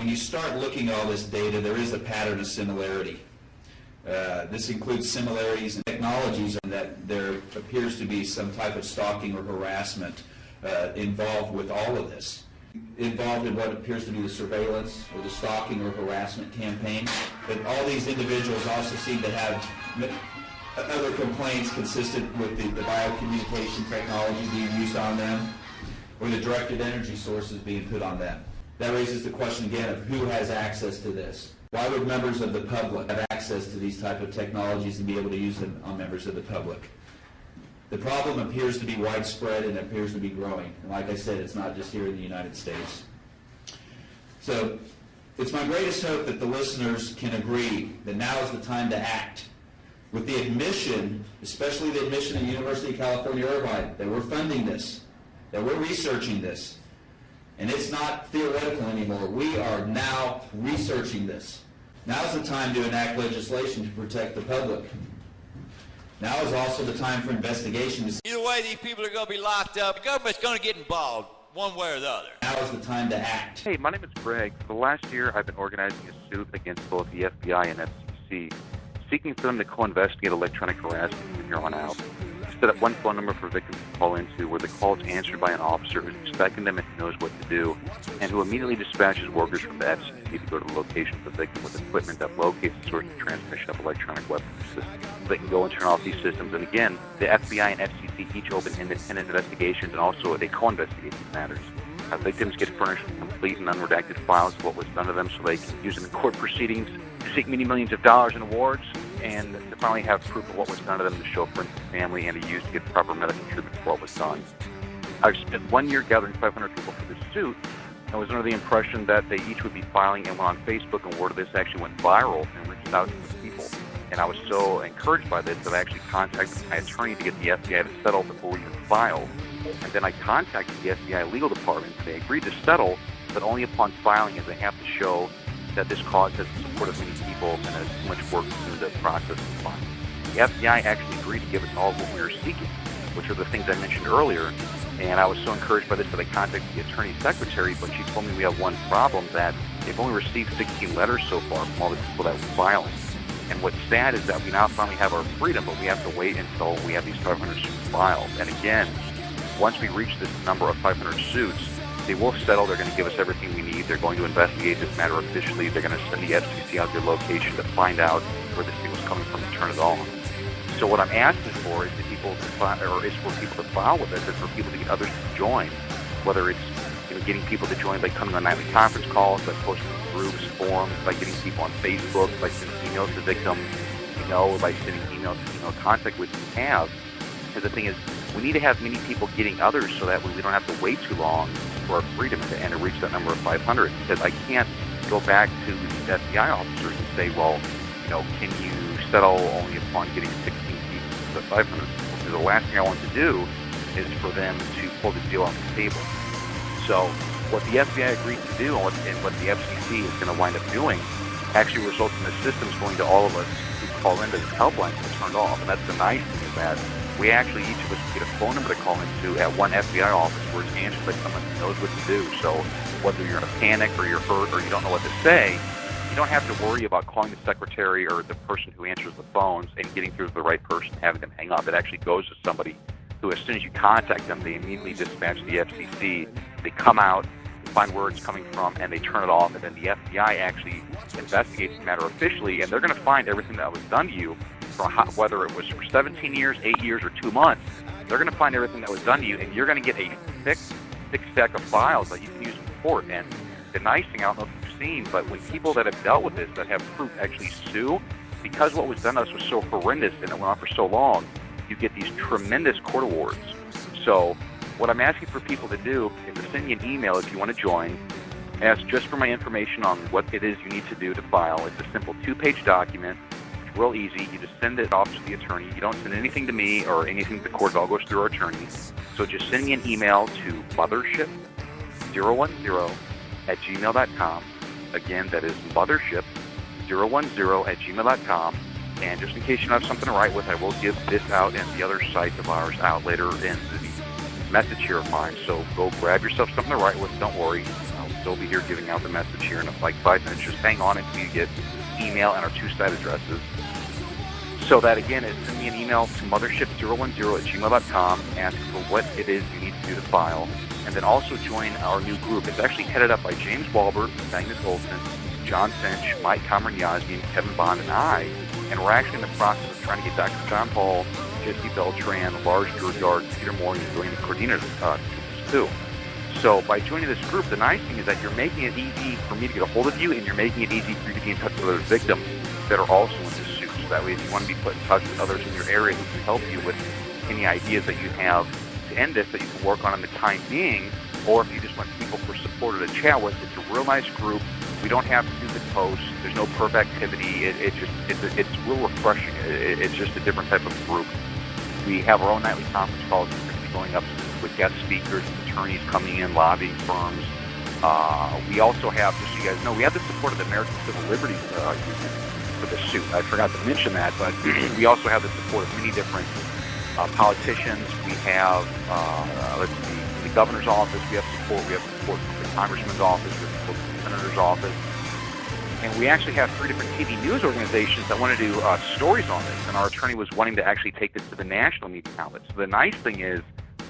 When you start looking at all this data, there is a pattern of similarity. This includes similarities in technologies, and that there appears to be some type of stalking or harassment involved with all of this. Involved in what appears to be the surveillance or the stalking or harassment campaign. But all these individuals also seem to have other complaints consistent with the biocommunication technology being used on them or the directed energy sources being put on them. That raises the question again of who has access to this. Why would members of the public have access to these type of technologies and be able to use them on members of the public? The problem appears to be widespread and appears to be growing. And like I said, it's not just here in the United States. So it's my greatest hope that the listeners can agree that now is the time to act. With the admission, especially the admission at University of California, Irvine, that we're funding this, that we're researching this. And it's not theoretical anymore. We are now researching this. Now's the time to enact legislation to protect the public. Now is also the time for investigation. Either way, these people are going to be locked up. The government's going to get involved one way or the other. Now is the time to act. Hey, my name is Greg. For the last year, I've been organizing a suit against both the FBI and FCC, seeking for them to co-investigate electronic harassment from here on out. Set up one phone number for victims to call into, where the call is answered by an officer who's expecting them and who knows what to do, and who immediately dispatches workers from the FCC to go to the location of the victim with equipment that locates the source of transmission of electronic weapons systems. They can go and turn off these systems. And again, the FBI and FCC each open independent investigations, and also they co-investigate these matters. Victims get furnished with complete and unredacted files of what was done to them, so they can use them in court proceedings to seek many millions of dollars in awards, and to finally have proof of what was done to them to show friends and family, and to use to get proper medical treatment for what was done. I've spent 1 year gathering 500 people for this suit, and was under the impression that they each would be filing, and went on Facebook, and word of this actually went viral and reached out to the people. And I was so encouraged by this that I actually contacted my attorney to get the FBI to settle before we even filed. And then I contacted the FBI legal department. They agreed to settle, but only upon filing, as they have to show that this cause has the support of many people and has too much work through the process of filing. The FBI actually agreed to give us all of what we were seeking, which are the things I mentioned earlier. And I was so encouraged by this that I contacted the attorney secretary, but she told me we have one problem, that they've only received 16 letters so far from all the people that were filing. And what's sad is that we now finally have our freedom, but we have to wait until we have these 500 suits filed. And again, once we reach this number of 500 suits, they will settle. They're going to give us everything we need. They're going to investigate this matter officially. They're going to send the FCC out their location to find out where this thing was coming from and turn it off. So what I'm asking for is for people to file with us, and for people to get others to join, whether it's getting people to join by coming on nightly conference calls, by posting groups, forums, by getting people on Facebook, by sending emails to victims, by sending emails to contact which we have. Because the thing is, we need to have many people getting others, so that way we don't have to wait too long for our freedom and to reach that number of 500. Because I can't go back to the FBI officers and say, well, can you settle only upon getting 16 people to 500 people? Because the last thing I want to do is for them to pull the deal off the table. So what the FBI agreed to do and what the FCC is going to wind up doing actually results in the systems going to all of us who call into this helpline to be turned off. And that's the nice thing, is that we actually, each of us get a phone number to call into at one FBI office where it's answered by someone who knows what to do. So whether you're in a panic or you're hurt or you don't know what to say, you don't have to worry about calling the secretary or the person who answers the phones and getting through to the right person, having them hang up. It actually goes to somebody who, as soon as you contact them, they immediately dispatch the FCC. They come out, find where it's coming from, and they turn it off. And then the FBI actually investigates the matter officially, and they're going to find everything that was done to you, whether it was for 17 years, 8 years, or 2 months. They're going to find everything that was done to you, and you're going to get a thick stack of files that you can use in court. And the nice thing, I don't know if you've seen, but when people that have dealt with this, that have proof, actually sue, because what was done to us was so horrendous and it went on for so long, you get these tremendous court awards. So what I'm asking for people to do is to send me an email if you want to join. Ask just for my information on what it is you need to do to file. It's a simple 2-page document. It's real easy. You just send it off to the attorney. You don't send anything to me or anything to the court. It all goes through our attorney. So just send me an email to mothership010@gmail.com. Again, that is mothership010@gmail.com. And just in case you don't have something to write with, I will give this out and the other site of ours out later in the message here of mine. So go grab yourself something to write with. Don't worry. still be here giving out the message here in like 5 minutes. Just hang on until you get email and our 2 site addresses. So that, again, is send me an email to mothership010@gmail.com, ask for what it is you need to do to file, and then also join our new group. It's actually headed up by James Walbert, Magnus Olsson, John Finch, Mike Komran, Yazdian, Kevin Bond, and I. And we're actually in the process of trying to get Dr. John Paul, Jesse Beltran, Lars Gergard, Peter Moore, and William Cordina too. So by joining this group, the nice thing is that you're making it easy for me to get a hold of you, and you're making it easy for you to be in touch with other victims that are also in this suit. So that way, if you want to be put in touch with others in your area who can help you with any ideas that you have to end this that you can work on in the time being, or if you just want people for support or to chat with, it's a real nice group. We don't have to do the posts. There's no perp activity. It's real refreshing. It's just a different type of group. We have our own nightly conference calls that are going to be going up with guest speakers, attorneys coming in, lobbying firms. We also have, just so you guys know, we have the support of the American Civil Liberties Union for the suit. I forgot to mention that, but we also have the support of many different politicians. We have, the governor's office. We have support. We have support from the congressman's office. We have support from the senator's office. And we actually have 3 different TV news organizations that want to do stories on this. And our attorney was wanting to actually take this to the national media outlets. So the nice thing is,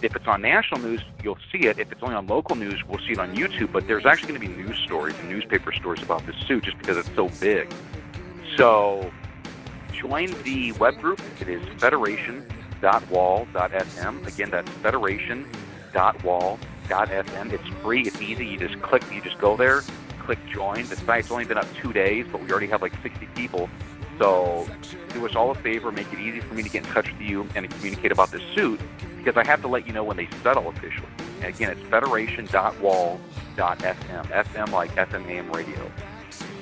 if it's on national news, you'll see it. If it's only on local news, we'll see it on YouTube. But there's actually going to be news stories and newspaper stories about this suit just because it's so big. So join the web group. It is federation.wall.fm. Again, that's federation.wall.fm. It's free. It's easy. You just click. You just go there, click join. The site's only been up 2 days, but we already have like 60 people. So do us all a favor. Make it easy for me to get in touch with you and to communicate about this suit, because I have to let you know when they settle officially. And again, it's federation.wall.fm. FM like FM AM radio.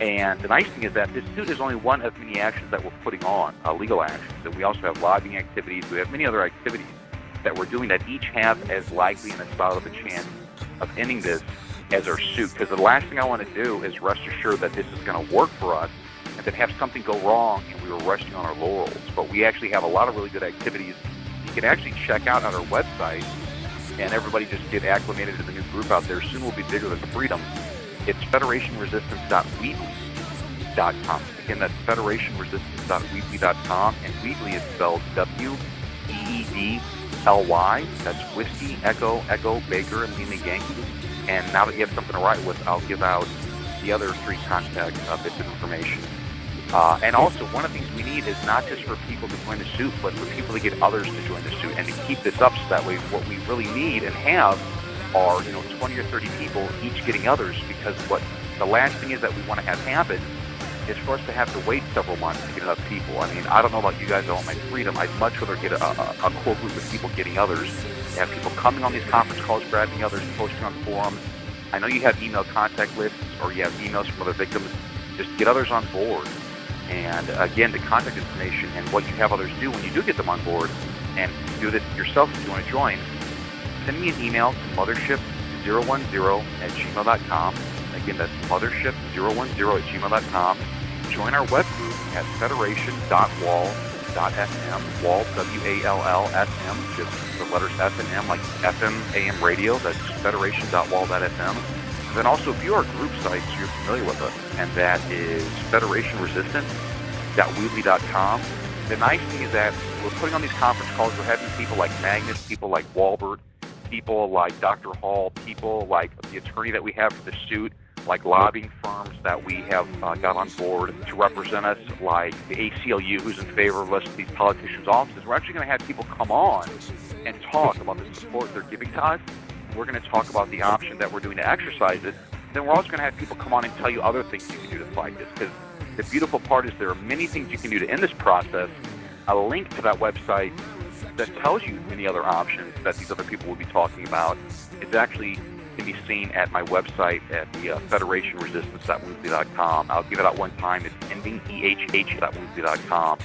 And the nice thing is that this suit is only one of many actions that we're putting on, legal actions. And we also have lobbying activities. We have many other activities that we're doing that each have as likely and as solid of a chance of ending this as our suit. Because the last thing I want to do is rest assured that this is going to work for us and then have something go wrong and we were resting on our laurels. But we actually have a lot of really good activities you can actually check out on our website, and everybody just get acclimated to the new group out there. Soon we'll be bigger than freedom. It's FederationResistance.weebly.com. Again, that's FederationResistance.weebly.com, and Weebly is spelled W-E-E-D-L-Y. That's Whiskey, Echo, Baker, and Lima Yankee. And now that you have something to write with, I'll give out the other 3 contact bits of information. And also, one of the things we need is not just for people to join the suit, but for people to get others to join the suit and to keep this up so that way what we really need and have are, 20 or 30 people each getting others, because what the last thing is that we want to have happen is for us to have to wait several months to get enough people. I mean, I don't know about you guys, I want my freedom. I'd much rather get a core group of people getting others, have people coming on these conference calls, grabbing others, posting on forums. I know you have email contact lists or you have emails from other victims. Just get others on board. And again, the contact information and what you have others do when you do get them on board, and do this yourself if you want to join, send me an email to mothership010@gmail.com. Again, that's mothership010@gmail.com. Join our web group at federation.wall.fm, wall, W-A-L-L-S-M, just the letters F and M, like FM, AM radio. That's federation.wall.fm. Then also view our group sites so you're familiar with us, and that is FederationResistance.weebly.com. The nice thing is that we're putting on these conference calls. We're having people like Magnus, people like Walbert, people like Dr. Hall, people like the attorney that we have for the suit, like lobbying firms that we have got on board to represent us, like the ACLU, who's in favor of us, these politicians' offices. We're actually going to have people come on and talk about the support they're giving to us. We're going to talk about the option that we're doing to exercise it. Then we're also going to have people come on and tell you other things you can do to fight this. Because the beautiful part is there are many things you can do to end this process. A link to that website that tells you many other options that these other people will be talking about is actually can be seen at my website at the FederationResistance.weebly.com. I'll give it out one time. It's endingehh.weebly.com.